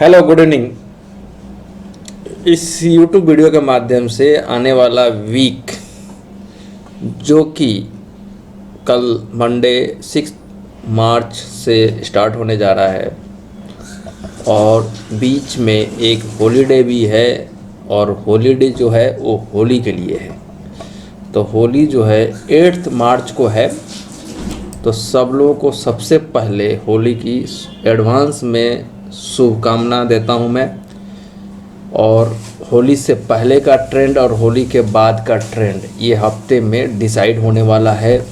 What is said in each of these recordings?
Hello, good evening. इस YouTube video के माध्यम से आने वाला वीक, जो कि कल मंडे 6 मार्च से स्टार्ट होने जा रहा है और बीच में एक हॉलीडे भी है, और हॉलीडे जो है वो होली के लिए है। तो होली जो है 8 मार्च को है। तो सब लोगों को सबसे पहले होली की एडवांस में शुभकामना देता हूं मैं। और होली से पहले का ट्रेंड और होली के बाद का ट्रेंड ये हफ्ते में डिसाइड होने वाला है।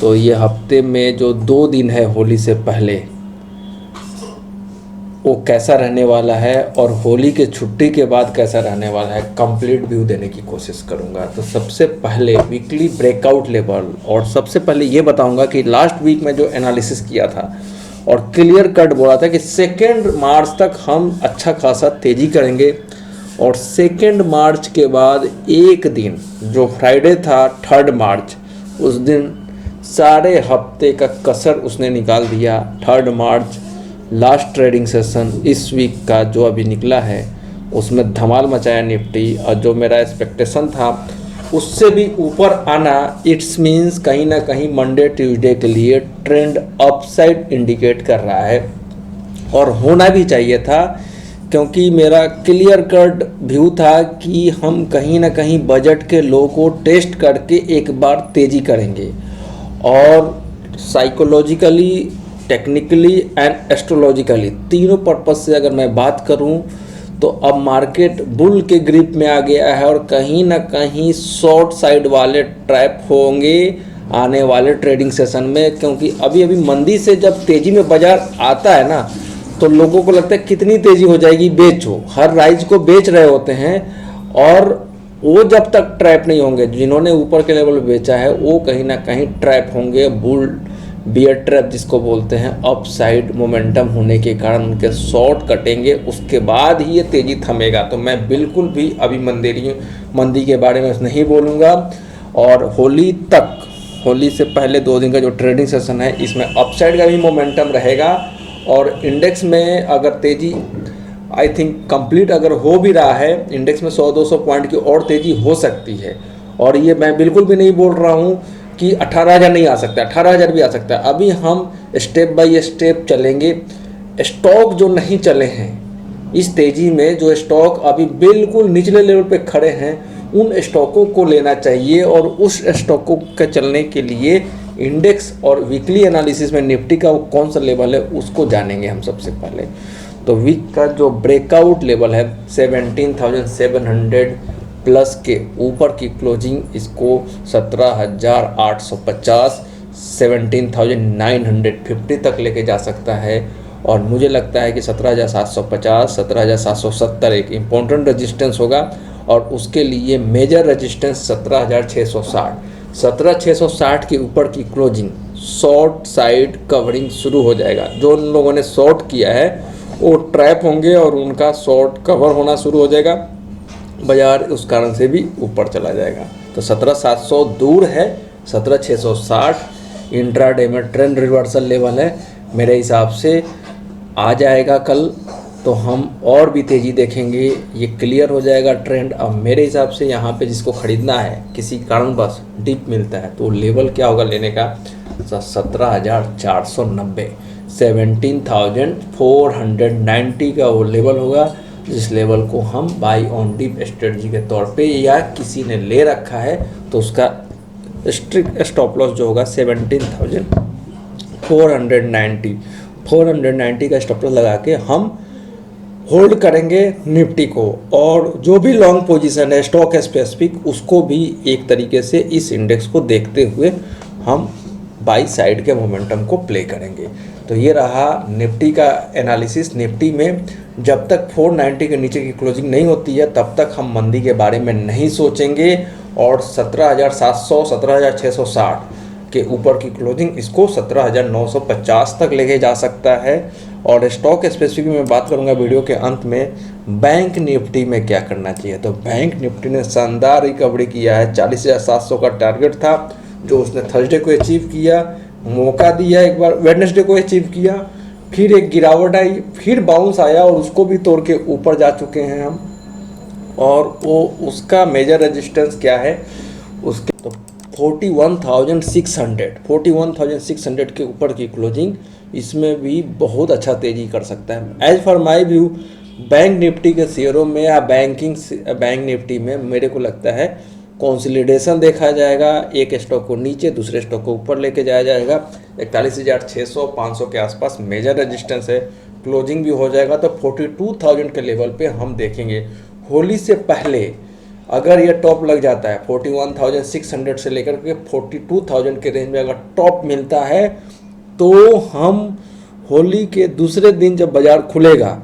तो ये हफ्ते में जो 2 दिन है होली से पहले, वो कैसा रहने वाला है और होली के छुट्टी के बाद कैसा रहने वाला है, कंप्लीट व्यू देने की कोशिश करूंगा। तो सबसे पहले वीकली ब्रेकआउट लेवल, और सबसे पहले ये बताऊंगा कि लास्ट वीक में जो एनालिसिस किया था और क्लियर कट बोला था कि 2 मार्च तक हम अच्छा खासा तेज़ी करेंगे, और 2 मार्च के बाद एक दिन जो फ्राइडे था 3 मार्च, उस दिन सारे हफ्ते का कसर उसने निकाल दिया। 3 मार्च लास्ट ट्रेडिंग सेशन इस वीक का जो अभी निकला है, उसमें धमाल मचाया निफ्टी, और जो मेरा एक्सपेक्टेशन था उससे भी ऊपर आना, इट्स मीन्स कहीं ना कहीं मंडे ट्यूसडे के लिए ट्रेंड अपसाइड इंडिकेट कर रहा है, और होना भी चाहिए था, क्योंकि मेरा क्लियर कट व्यू था कि हम कहीं ना कहीं बजट के लो को टेस्ट करके एक बार तेज़ी करेंगे। और साइकोलॉजिकली, टेक्निकली एंड एस्ट्रोलॉजिकली, तीनों पर्पस से अगर मैं बात करूं तो अब मार्केट बुल के ग्रिप में आ गया है, और कहीं ना कहीं शॉर्ट साइड वाले ट्रैप होंगे आने वाले ट्रेडिंग सेशन में। क्योंकि अभी अभी मंदी से जब तेज़ी में बाजार आता है ना, तो लोगों को लगता है कितनी तेज़ी हो जाएगी, बेचो, हर राइज को बेच रहे होते हैं, और वो जब तक ट्रैप नहीं होंगे, जिन्होंने ऊपर के लेवल बेचा है वो कहीं ना कहीं ट्रैप होंगे, बुल बियर ट्रैप जिसको बोलते हैं। अप साइड मोमेंटम होने के कारण उनके शॉर्ट कटेंगे, उसके बाद ही ये तेज़ी थमेगा। तो मैं बिल्कुल भी अभी मंदी के बारे में नहीं बोलूँगा। और होली तक, होली से पहले 2 दिन का जो ट्रेडिंग सेशन है, इसमें अपसाइड का भी मोमेंटम रहेगा, और इंडेक्स में अगर तेज़ी आई थिंक कंप्लीट अगर हो भी रहा है, इंडेक्स में 100-200 पॉइंट की और तेज़ी हो सकती है। और ये मैं बिल्कुल भी नहीं बोल रहा हूँ कि 18,000 नहीं आ सकता, 18,000 भी आ सकता है। अभी हम स्टेप बाय स्टेप चलेंगे। स्टॉक जो नहीं चले हैं इस तेज़ी में, जो स्टॉक अभी बिल्कुल निचले लेवल पे खड़े हैं, उन स्टॉकों को लेना चाहिए, और उस स्टॉकों के चलने के लिए इंडेक्स और वीकली एनालिसिस में निफ्टी का वो कौन सा लेवल है उसको जानेंगे हम सबसे पहले। तो वीक का जो ब्रेकआउट लेवल है 17,700 प्लस के ऊपर की क्लोजिंग, इसको 17,850 17,950 तक लेके जा सकता है। और मुझे लगता है कि 17,750 17,770 एक इम्पोर्टेंट रेजिस्टेंस होगा, और उसके लिए मेजर रेजिस्टेंस 17,660 17,660 के ऊपर की क्लोजिंग शॉर्ट साइड कवरिंग शुरू हो जाएगा। जो उन लोगों ने शॉर्ट किया है वो ट्रैप होंगे, और उनका शॉर्ट कवर होना शुरू हो जाएगा, बाजार उस कारण से भी ऊपर चला जाएगा। तो 17,700 दूर है, 17,660 इंट्राडे में ट्रेंड रिवर्सल लेवल है। मेरे हिसाब से आ जाएगा कल, तो हम और भी तेज़ी देखेंगे, ये क्लियर हो जाएगा ट्रेंड। अब मेरे हिसाब से यहाँ पे जिसको ख़रीदना है, किसी कारणवश डिप मिलता है, तो लेवल क्या होगा लेने का, 17,490 17,490 का वो लेवल होगा, जिस लेवल को हम बाई ऑन डिप स्ट्रेटजी के तौर पे, या किसी ने ले रखा है तो उसका स्ट्रिक्ट स्टॉप लॉस जो होगा 17,490 490 का स्टॉप लॉस लगा के हम होल्ड करेंगे निफ्टी को। और जो भी लॉन्ग पोजीशन है स्टॉक स्पेसिफिक, उसको भी एक तरीके से इस इंडेक्स को देखते हुए हम बाई साइड के मोमेंटम को प्ले करेंगे। तो ये रहा निफ्टी का एनालिसिस। निफ्टी में जब तक 490 के नीचे की क्लोजिंग नहीं होती है, तब तक हम मंदी के बारे में नहीं सोचेंगे, और 17,700 17,660 के ऊपर की क्लोजिंग, इसको 17,950 तक लेके जा सकता है। और स्टॉक स्पेसिफिक में बात करूंगा वीडियो के अंत में। बैंक निफ्टी में क्या करना चाहिए, तो बैंक निफ्टी ने शानदार रिकवरी किया है। 40,700 का टारगेट था जो उसने थर्सडे को अचीव किया, मौका दिया, एक बार वेडनेसडे को अचीव किया, फिर एक गिरावट आई, फिर बाउंस आया और उसको भी तोड़ के ऊपर जा चुके हैं हम। और वो उसका मेजर रेजिस्टेंस क्या है उसके, तो 41,600 के ऊपर की क्लोजिंग, इसमें भी बहुत अच्छा तेजी कर सकता है। As for my view, bank Nifty के शेयरों में या बैंक निफ्टी में मेरे को लगता है कंसोलिडेशन देखा जाएगा, एक स्टॉक को नीचे दूसरे स्टॉक को ऊपर लेके जाया जाएगा। 41,600 500 के आसपास मेजर रेजिस्टेंस है, क्लोजिंग भी हो जाएगा तो 42,000 के लेवल पे हम देखेंगे। होली से पहले अगर ये टॉप लग जाता है 41,600 से लेकर के 42,000 के रेंज में अगर टॉप मिलता है, तो हम होली के दूसरे दिन जब बाजार खुलेगा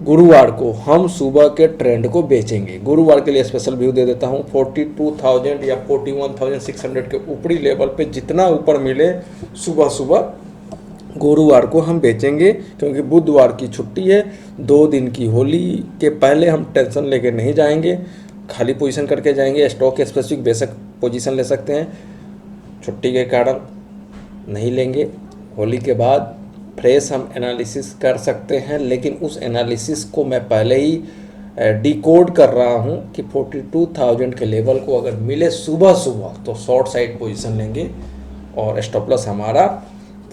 गुरुवार को, हम सुबह के ट्रेंड को बेचेंगे। गुरुवार के लिए स्पेशल व्यू दे देता हूँ, 42,000 या 41,600 के ऊपरी लेवल पे जितना ऊपर मिले सुबह सुबह गुरुवार को हम बेचेंगे, क्योंकि बुधवार की छुट्टी है, 2 दिन की होली के पहले हम टेंशन लेके नहीं जाएंगे, खाली पोजीशन करके जाएंगे। स्टॉक स्पेसिफिक बेशक पोजीशन ले सकते हैं, छुट्टी के कारण नहीं लेंगे। होली के बाद फ्रेश हम एनालिसिस कर सकते हैं, लेकिन उस एनालिसिस को मैं पहले ही डिकोड कर रहा हूं कि 42,000 के लेवल को अगर मिले सुबह सुबह तो शॉर्ट साइड पोजीशन लेंगे और स्टॉप लॉस हमारा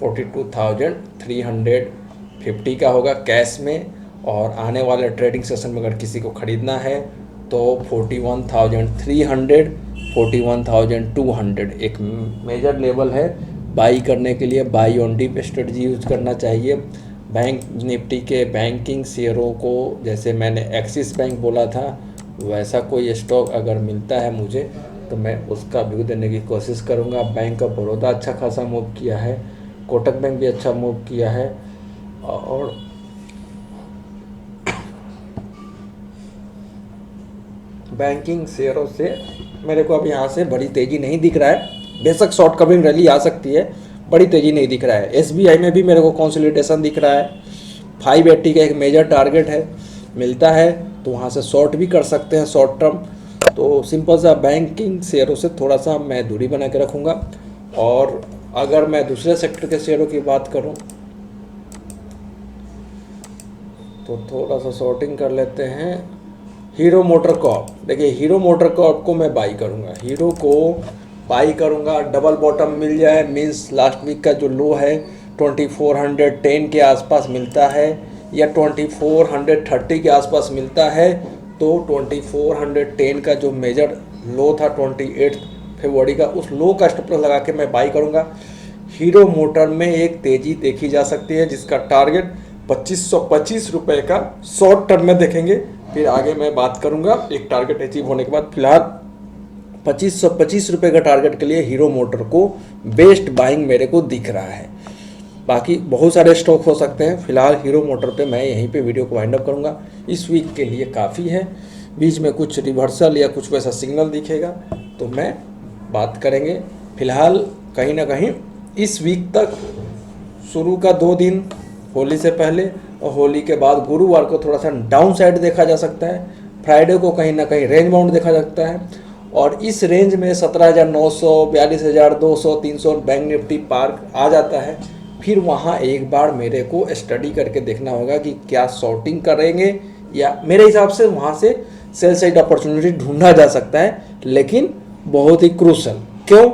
42,350 का होगा कैश में। और आने वाले ट्रेडिंग सेशन में अगर किसी को ख़रीदना है तो 41,300 41,200 एक मेजर लेवल है बाई करने के लिए। Buy on dip strategy use करना चाहिए। बैंक निफ्टी के बैंकिंग शेयरों को, जैसे मैंने एक्सिस बैंक बोला था, वैसा कोई स्टॉक अगर मिलता है मुझे तो मैं उसका व्यू देने की कोशिश करूंगा। बैंक ऑफ बड़ौदा अच्छा खासा मूव किया है, कोटक बैंक भी अच्छा मूव किया है, और बैंकिंग शेयरों से मेरे को अब यहाँ से बड़ी तेज़ी नहीं दिख रहा है। बेशक शॉर्ट कवरिंग रैली आ सकती है, बड़ी तेज़ी नहीं दिख रहा है। एसबीआई में भी मेरे को कंसोलिडेशन दिख रहा है, 580 का एक मेजर टारगेट है, मिलता है तो वहाँ से शॉर्ट भी कर सकते हैं शॉर्ट टर्म। तो सिंपल सा बैंकिंग शेयरों से थोड़ा सा मैं दूरी बना के रखूँगा। और अगर मैं दूसरे सेक्टर के शेयरों की बात करूँ तो थोड़ा सा शॉर्टिंग कर लेते हैं। हीरो मोटर कॉर्प, देखिए हीरो मोटर कॉर्प को मैं बाई करूँगा, हीरो को बाई करूँगा। डबल बॉटम मिल जाए, मीन्स लास्ट वीक का जो लो है 2410 के आसपास मिलता है या 2430 के आसपास मिलता है, तो 2410 का जो मेजर लो था 28 फरवरी का, उस लो का स्टॉप लॉस लगा के मैं बाई करूँगा। हीरो मोटर में एक तेज़ी देखी जा सकती है जिसका टारगेट 2525 रुपये का शॉर्ट टर्म में देखेंगे, फिर आगे मैं बात करूँगा एक टारगेट अचीव होने के बाद। फिलहाल 2525 रुपये का टारगेट के लिए हीरो मोटर को बेस्ट बाइंग मेरे को दिख रहा है। बाकी बहुत सारे स्टॉक हो सकते हैं, फिलहाल हीरो मोटर पे मैं यहीं पे वीडियो को वाइंड अप करूँगा। इस वीक के लिए काफ़ी है, बीच में कुछ रिवर्सल या कुछ वैसा सिग्नल दिखेगा तो मैं बात करेंगे। फिलहाल कहीं ना कहीं इस वीक तक शुरू का 2 दिन होली से पहले और होली के बाद गुरुवार को थोड़ा सा डाउन साइड देखा जा सकता है, फ्राइडे को कहीं ना कहीं रेंज बाउंड देखा जा सकता है, और इस रेंज में 17,900 42,200 300 बैंक निफ्टी पार आ जाता है। फिर वहाँ एक बार मेरे को स्टडी करके देखना होगा कि क्या शॉर्टिंग करेंगे, या मेरे हिसाब से वहाँ से सेल साइड अपॉर्चुनिटी ढूंढा जा सकता है, लेकिन बहुत ही क्रूशल। क्यों?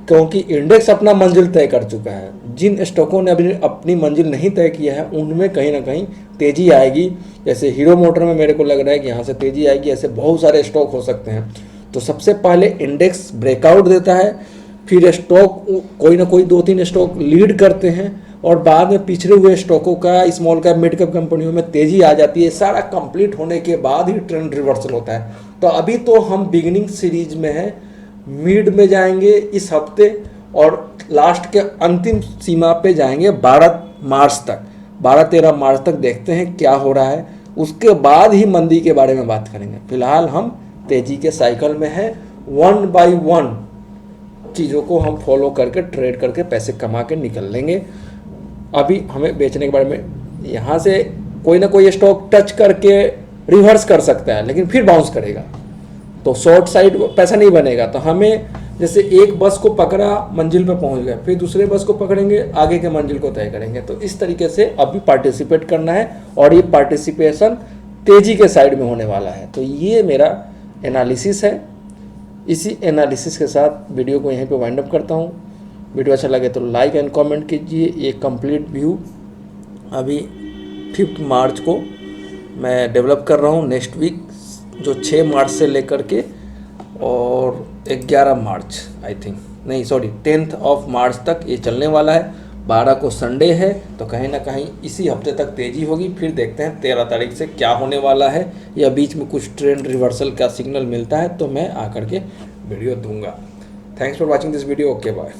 क्योंकि इंडेक्स अपना मंजिल तय कर चुका है। जिन स्टॉकों ने अभी अपनी मंजिल नहीं तय किया है उनमें कहीं ना कहीं तेज़ी आएगी। जैसे हीरो मोटर में मेरे को लग रहा है कि यहाँ से तेज़ी आएगी, ऐसे बहुत सारे स्टॉक हो सकते हैं। तो सबसे पहले इंडेक्स ब्रेकआउट देता है, फिर स्टॉक कोई ना कोई 2-3 स्टॉक लीड करते हैं, और बाद में पिछड़े हुए स्टॉकों का, स्मॉल कैप मिड कैप कंपनियों में तेज़ी आ जाती है। सारा कंप्लीट होने के बाद ही ट्रेंड रिवर्सल होता है। तो अभी तो हम बिगिनिंग सीरीज में हैं, मिड में जाएंगे इस हफ्ते और लास्ट के अंतिम सीमा पे जाएंगे 12 मार्च तक। 12-13 मार्च तक देखते हैं क्या हो रहा है, उसके बाद ही मंदी के बारे में बात करेंगे। फिलहाल हम तेज़ी के साइकिल में है, 1 बाय 1 चीज़ों को हम फॉलो करके ट्रेड करके पैसे कमा के निकल लेंगे। अभी हमें बेचने के बारे में, यहाँ से कोई ना कोई स्टॉक टच करके रिवर्स कर सकता है लेकिन फिर बाउंस करेगा, तो शॉर्ट साइड पैसा नहीं बनेगा। तो हमें जैसे एक बस को पकड़ा, मंजिल पर पहुंच गए, फिर दूसरे बस को पकड़ेंगे, आगे के मंजिल को तय करेंगे। तो इस तरीके से अभी पार्टिसिपेट करना है और ये पार्टिसिपेशन तेजी के साइड में होने वाला है। तो ये मेरा एनालिसिस है। इसी एनालिसिस के साथ वीडियो को यहीं पे वाइंड अप करता हूँ। वीडियो अच्छा लगे तो लाइक एंड कमेंट कीजिए। ये कंप्लीट व्यू अभी 5 मार्च को मैं डेवलप कर रहा हूँ। नेक्स्ट वीक जो 6 मार्च से लेकर के और 11 मार्च आई थिंक, नहीं सॉरी 10th ऑफ मार्च तक ये चलने वाला है। 12 को संडे है, तो कहीं ना कहीं इसी हफ्ते तक तेज़ी होगी। फिर देखते हैं 13 तारीख से क्या होने वाला है, या बीच में कुछ ट्रेंड रिवर्सल का सिग्नल मिलता है तो मैं आकर के वीडियो दूंगा। Thanks for watching this video. Okay bye.